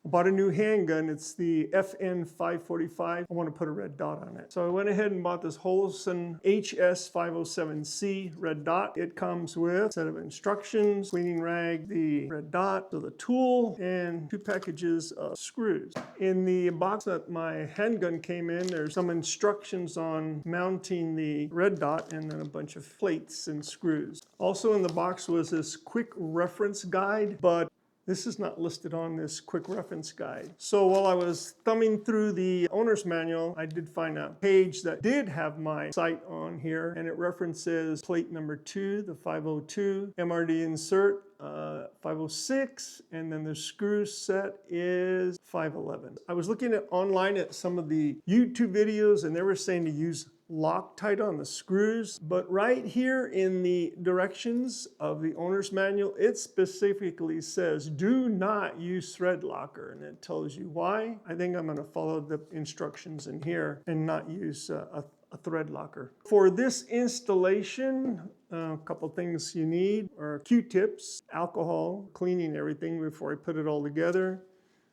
I bought a new handgun. It's the FN545. I want to put a red dot on it. So I went ahead and bought this Holosun HS507C red dot. It comes with a set of instructions, cleaning rag, the red dot, so the tool, and 2 packages of screws. In the box that my handgun came in, there's some instructions on mounting the red dot and then a bunch of plates and screws. Also in the box was this quick reference guide, but this is not listed on this quick reference guide. So while I was thumbing through the owner's manual, I did find a page that did have my site on here, and it references plate number 2, the 502, MRD insert 506, and then the screw set is 511. I was looking at online at some of the YouTube videos, and they were saying to use Loctite on the screws, but right here in the directions of the owner's manual, it specifically says do not use thread locker, and it tells you why. I think I'm going to follow the instructions in here and not use a thread locker. For this installation, a couple things you need are Q-tips, alcohol, cleaning everything before I put it all together,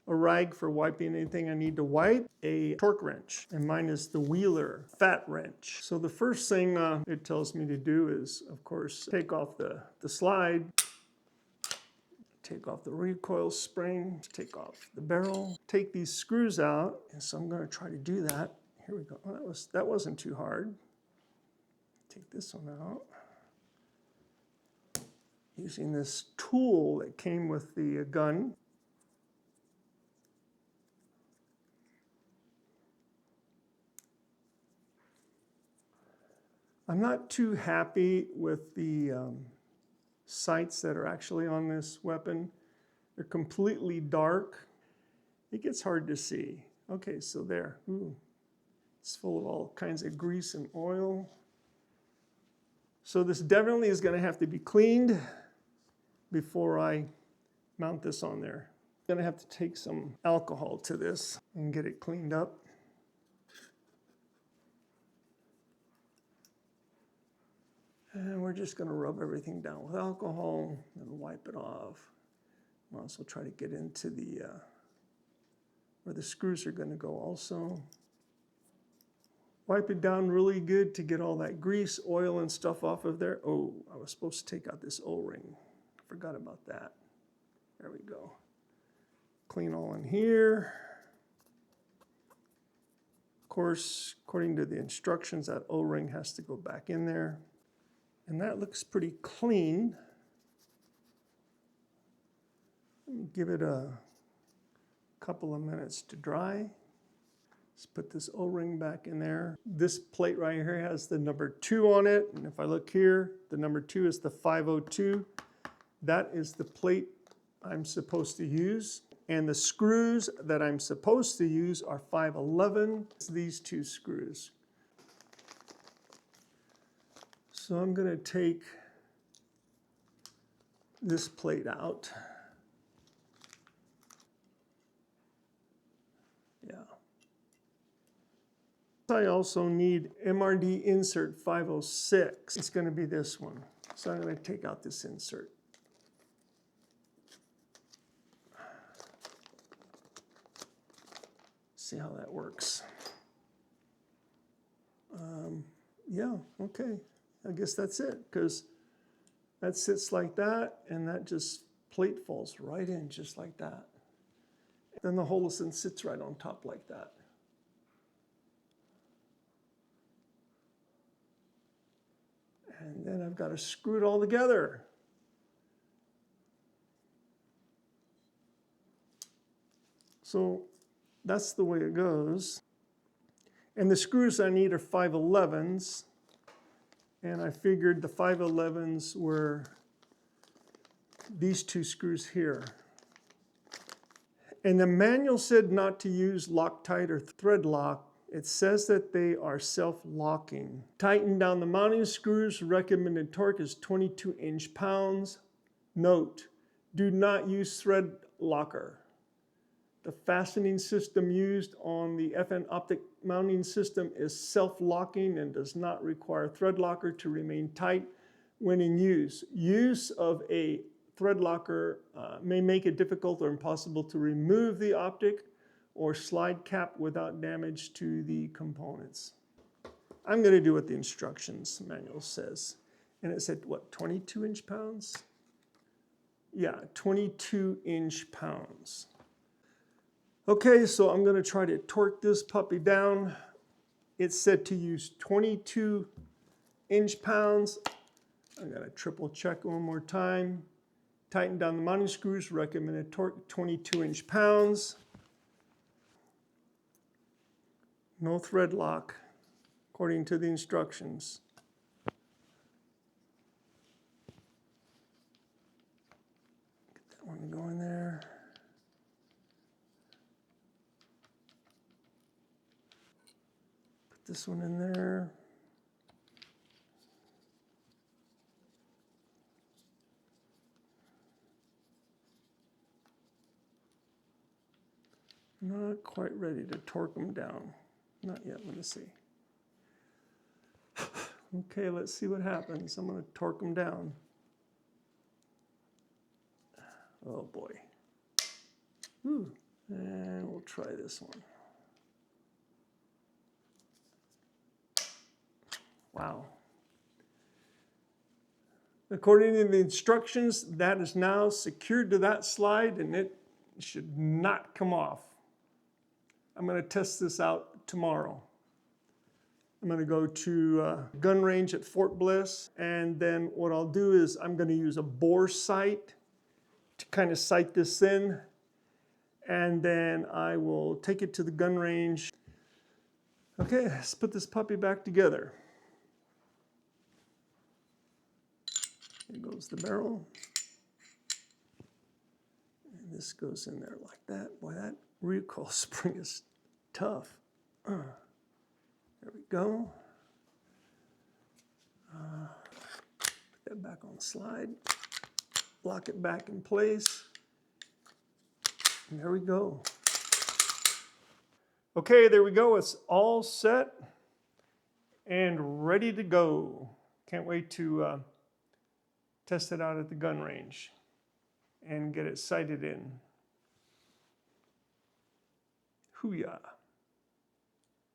a rag for wiping anything I need to wipe, a torque wrench, and mine is the Wheeler fat wrench. So the first thing it tells me to do is, of course, take off the slide, take off the recoil spring, take off the barrel, take these screws out, and so I'm going to try to do that. Here we go. Oh, that wasn't too hard. Take this one out. Using this tool that came with the gun. I'm not too happy with the sights that are actually on this weapon. They're completely dark. It gets hard to see. Okay, so there. Ooh. It's full of all kinds of grease and oil. So this definitely is going to have to be cleaned before I mount this on there. I'm going to have to take some alcohol to this and get it cleaned up. And we're just going to rub everything down with alcohol and wipe it off. I'll also try to get into the where the screws are going to go also. Wipe it down really good to get all that grease, oil, and stuff off of there. Oh, I was supposed to take out this O-ring. I forgot about that. There we go. Clean all in here. Of course, according to the instructions, that O-ring has to go back in there. And that looks pretty clean. Give it a couple of minutes to dry. Let's put this O-ring back in there. This plate right here has the number 2 on it. And if I look here, the number 2 is the 502. That is the plate I'm supposed to use. And the screws that I'm supposed to use are 511. It's these 2 screws. So I'm going to take this plate out. Yeah. I also need MRD insert 506. It's going to be this one. So I'm going to take out this insert. See how that works. Yeah, okay. I guess that's it, because that sits like that, and that just plate falls right in just like that. Then the Holosun sits right on top like that. And then I've got to screw it all together. So that's the way it goes. And the screws I need are 511s. And I figured the 511s were these 2 screws here. And the manual said not to use Loctite or thread lock. It says that they are self-locking. Tighten down the mounting screws. Recommended torque is 22 inch-pounds. Note, do not use thread locker. The fastening system used on the FN optic mounting system is self-locking and does not require thread locker to remain tight when in use. Use of a thread locker may make it difficult or impossible to remove the optic or slide cap without damage to the components. I'm going to do what the instructions manual says. And it said, what, 22 inch-pounds? Yeah, 22 inch-pounds. Okay, so I'm going to try to torque this puppy down. It's said to use 22 inch-pounds. I'm going to triple check one more time. Tighten down the mounting screws. Recommended torque 22 inch-pounds. No thread lock, according to the instructions. Get that one going there. Put this one in there. Not quite ready to torque them down. Not yet, let me see. Okay, let's see what happens. I'm going to torque them down. Oh boy. Ooh. And we'll try this one. Wow. According to the instructions, that is now secured to that slide and it should not come off. I'm going to test this out tomorrow. I'm going to go to gun range at Fort Bliss, and then what I'll do is I'm going to use a bore sight to kind of sight this in, and then I will take it to the gun range. Okay, let's put this puppy back together. Here goes the barrel. And this goes in there like that. Boy, that recoil spring is tough. There we go. Put that back on the slide. Lock it back in place. And there we go. Okay, there we go. It's all set and ready to go. Can't wait to test it out at the gun range and get it sighted in. Hoo-yah.